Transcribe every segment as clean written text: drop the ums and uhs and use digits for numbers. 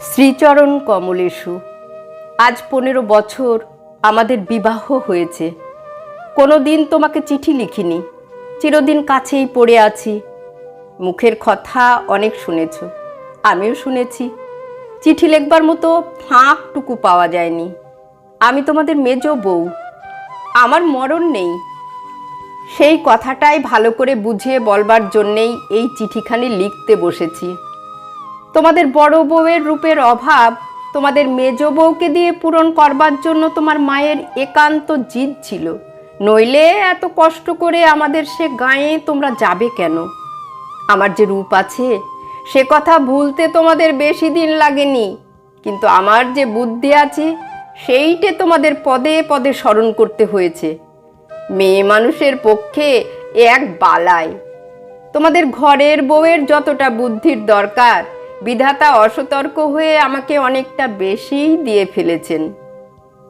শ্রীচরণ কমলেশু। আজ 15 বছর আমাদের বিবাহ হয়েছে। কোনো দিন তোমাকে চিঠি লিখিনি, চিরদিন কাছেই পড়ে আছি। মুখের কথা অনেক শুনেছ, আমিও শুনেছি। চিঠি লেখবার মতো ফাঁকটুকু পাওয়া যায়নি। আমি তোমাদের মেজ বউ, আমার মরণ নেই। সেই কথাটাই ভালো করে বুঝিয়ে বলবার জন্যেই এই চিঠিখানি লিখতে বসেছি। তোমাদের বড় বউয়ের রূপের অভাব তোমাদের মেজ বউকে দিয়ে পূরণ করবার জন্য তোমার মায়ের একান্ত জিদ ছিল, নইলে এত কষ্ট করে আমাদের সে গাঁয়ে তোমরা যাবে কেন? আমার যে রূপ আছে সে কথা ভুলতে তোমাদের বেশি দিন লাগেনি, কিন্তু আমার যে বুদ্ধি আছে সেইটে তোমাদের পদে পদে স্মরণ করতে হয়েছে। মেয়ে মানুষের পক্ষে এক বালাই। তোমাদের ঘরের বউয়ের যতটা বুদ্ধির দরকার বিধাতা অসতর্ক হয়ে আমাকে অনেকটা বেশিই দিয়ে ফেলেছেন।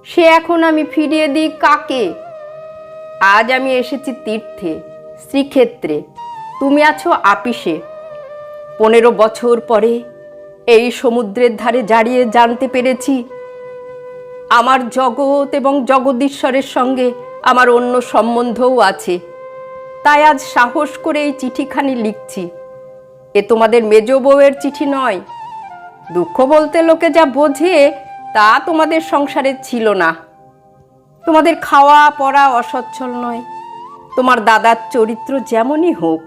সে এখন আমি ফিরিয়ে দিই কাকে? আজ আমি এসেছি তীর্থে, শ্রীক্ষেত্রে, তুমি আছো আপিসে। 15 বছর পরে এই সমুদ্রের ধারে দাঁড়িয়ে জানতে পেরেছি আমার জগৎ এবং জগদীশ্বরের সঙ্গে আমার অন্য সম্বন্ধও আছে। তাই আজ সাহস করে এই চিঠিখানি লিখছি। এ তোমাদের মেজ বউয়ের চিঠি নয়। দুঃখ বলতে লোকে যা বোঝে তা তোমাদের সংসারে ছিল না। তোমাদের খাওয়া পড়া অসচ্ছল নয়। তোমার দাদার চরিত্র যেমনই হোক,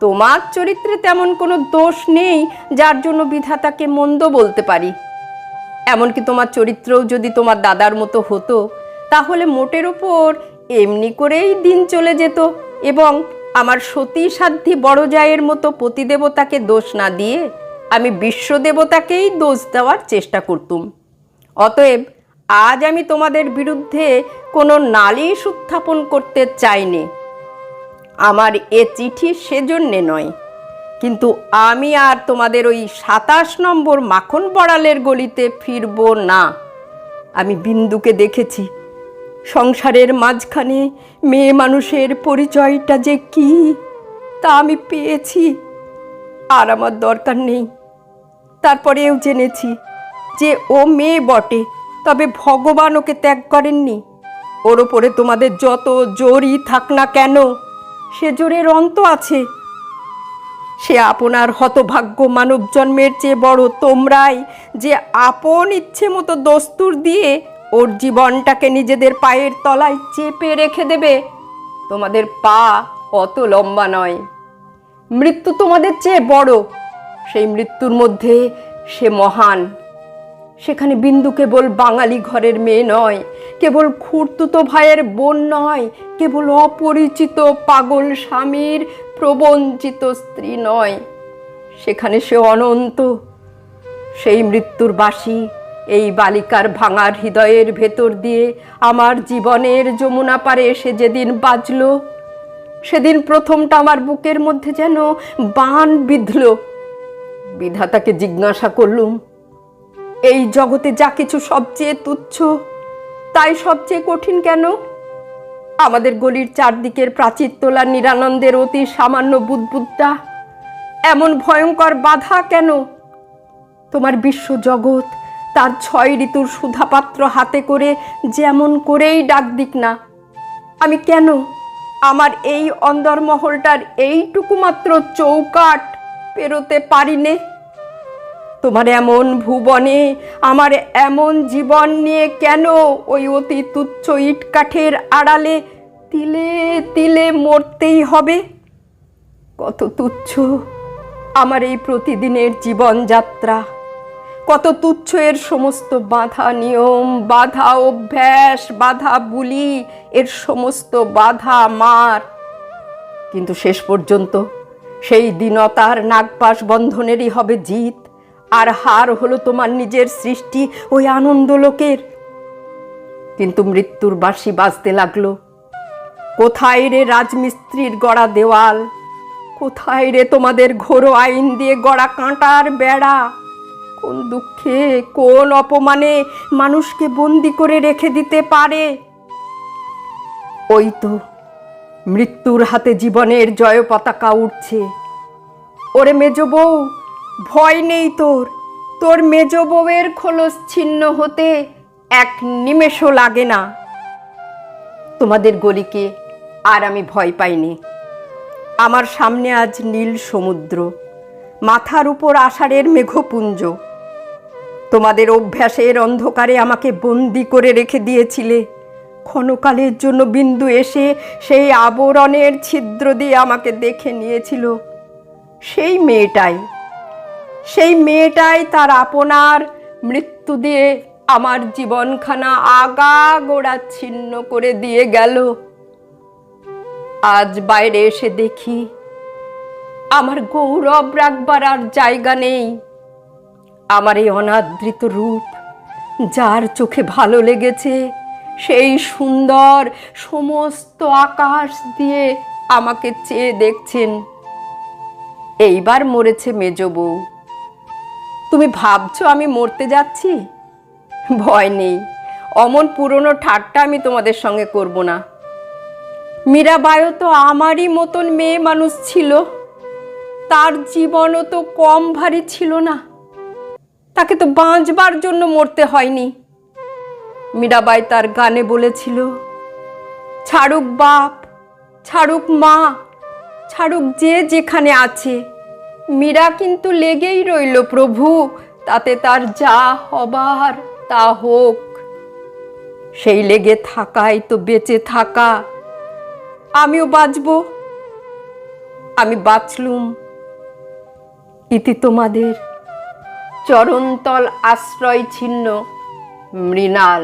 তোমার চরিত্রে তেমন কোনো দোষ নেই যার জন্য বিধাতাকে মন্দ বলতে পারি। এমনকি তোমার চরিত্রও যদি তোমার দাদার মতো হতো তাহলে মোটের ওপর এমনি করেই দিন চলে যেত এবং আমার সতী সাধ্যী বড় জায়ের মতো পতিদেবতাকে দোষ না দিয়ে আমি বিশ্বদেবতাকেই দোষ দেওয়ার চেষ্টা করতুম। অতএব আজ আমি তোমাদের বিরুদ্ধে কোনো নালিশ উত্থাপন করতে চাইনি। আমার এ চিঠি সেজন্যে নয়, কিন্তু আমি আর তোমাদের ওই 27 নম্বর মাখন বড়ালের গলিতে ফিরব না। আমি বিন্দুকে দেখেছি। সংসারের মাঝখানে মেয়ে মানুষের পরিচয়টা যে কি তা আমি পেয়েছি, আর আমার দরকার নেই। তারপরেও জেনেছি যে ও মেয়ে বটে, তবে ভগবান ওকে ত্যাগ করেননি। ওর ওপরে তোমাদের যত জোরই থাক না কেন, সে জোরের অন্ত আছে। সে আপনার হতভাগ্য মানব জন্মের চেয়ে বড় তোমরাই যে আপন ইচ্ছে মতো দস্তুর দিয়ে ওর জীবনটাকে নিজেদের পায়ের তলায় চেপে রেখে দেবে। তোমাদের পা অত লম্বা নয়। মৃত্যু তোমাদের চেয়ে বড়, সেই মৃত্যুর মধ্যে সে মহান। সেখানে বিন্দু কেবল বাঙালি ঘরের মেয়ে নয়, কেবল খুড়তুতো ভাইয়ের বোন নয়, কেবল অপরিচিত পাগল স্বামীর প্রবঞ্চিত স্ত্রী নয়, সেখানে সে অনন্ত। সেই মৃত্যুর বাসি এই বালিকার ভাঙার হৃদয়ের ভেতর দিয়ে আমার জীবনের যমুনা পারে এসে যেদিন বাজল, সেদিন প্রথমটা আমার বুকের মধ্যে যেন বাণ বিঁধল। বিধাতাকে জিজ্ঞাসা করলুম, এই জগতে যা কিছু সবচেয়ে তুচ্ছ তাই সবচেয়ে কঠিন কেন? আমাদের গলির চারদিকের প্রাচীর তোলা নিরানন্দের অতি সামান্য বুদ্বুদটা এমন ভয়ঙ্কর বাধা কেন? তোমার বিশ্বজগৎ তার 6 ঋতুর সুধাপাত্র হাতে করে যেমন করেই ডাক দিক না, আমি কেন আমার এই অন্দরমহলটার এইটুকু মাত্র চৌকাঠ পেরোতে পারি নে? তোমার এমন ভুবনে আমার এমন জীবন নিয়ে কেন ওই অতি তুচ্ছ ইট কাঠের আড়ালে তিলে তিলে মরতেই হবে? কত তুচ্ছ আমার এই প্রতিদিনের জীবনযাত্রা, কত তুচ্ছ এর সমস্ত বাধা নিয়ম, বাধা অভ্যাস, বাধা বুলি, এর সমস্ত বাধা মার। কিন্তু শেষ পর্যন্ত সেই দীনতার নাগপাশ বন্ধনেরই হবে জিত, আর হার হলো তোমার নিজের সৃষ্টি ওই আনন্দলোকের। কিন্তু মৃত্যুর বাঁশি বাজতে লাগলো। কোথায় রে রাজমিস্ত্রির গড়া দেওয়াল? কোথায় রে তোমাদের ঘোর আইন দিয়ে গড়া কাঁটার বেড়া? কোন দুঃখে, কোন অপমানে মানুষকে বন্দি করে রেখে দিতে পারে? ওই তো মৃত্যুর হাতে জীবনের জয় পতাকা উঠছে। ওরে মেজ বউ, ভয় নেই তোর, তোর মেজ বউয়ের খোলস ছিন্ন হতে এক নিমেষও লাগে না। তোমাদের গলিকে আর আমি ভয় পাইনি। আমার সামনে আজ নীল সমুদ্র, মাথার উপর আষাঢ়ের মেঘপুঞ্জ। তোমাদের অভ্যাসের অন্ধকারে আমাকে বন্দি করে রেখে দিয়েছিলে। ক্ষণকালের জন্য বিন্দু এসে সেই আবরণের ছিদ্র দিয়ে আমাকে দেখে নিয়েছিল। সেই মেয়েটাই তার আপনার মৃত্যু দিয়ে আমার জীবনখানা আগাগোড়া ছিন্ন করে দিয়ে গেল। আজ বাইরে এসে দেখি আমার গৌরব রাখবার আর জায়গা নেই। আমার এই অনাদৃত রূপ যার চোখে ভালো লেগেছে, সেই সুন্দর সমস্ত আকাশ দিয়ে আমাকে চেয়ে দেখছেন। এইবার মরেছে মেজ বউ। তুমি ভাবছো আমি মরতে যাচ্ছি? ভয় নেই, অমন পুরনো ঠাট্টা আমি তোমাদের সঙ্গে করব না। মীরাবাইও তো আমারই মতন মেয়ে মানুষ ছিল, তার জীবনও তো কম ভারী ছিল না। তাকে তো বাঁচবার জন্য মরতে হয়নি। মীরাবাই তার গানে বলেছিল, ছাড়ুক বাপ, ছাড়ুক মা, ছাড়ুক যে যেখানে আছে, মীরা কিন্তু লেগেই রইল প্রভু, তাতে তার যা হবার তা হোক। সেই লেগে থাকাই তো বেঁচে থাকা। আমিও বাঁচব। আমি বাঁচলুম। ইতি তোমাদের চরণতল আশ্রয় ছিন্ন মৃণাল।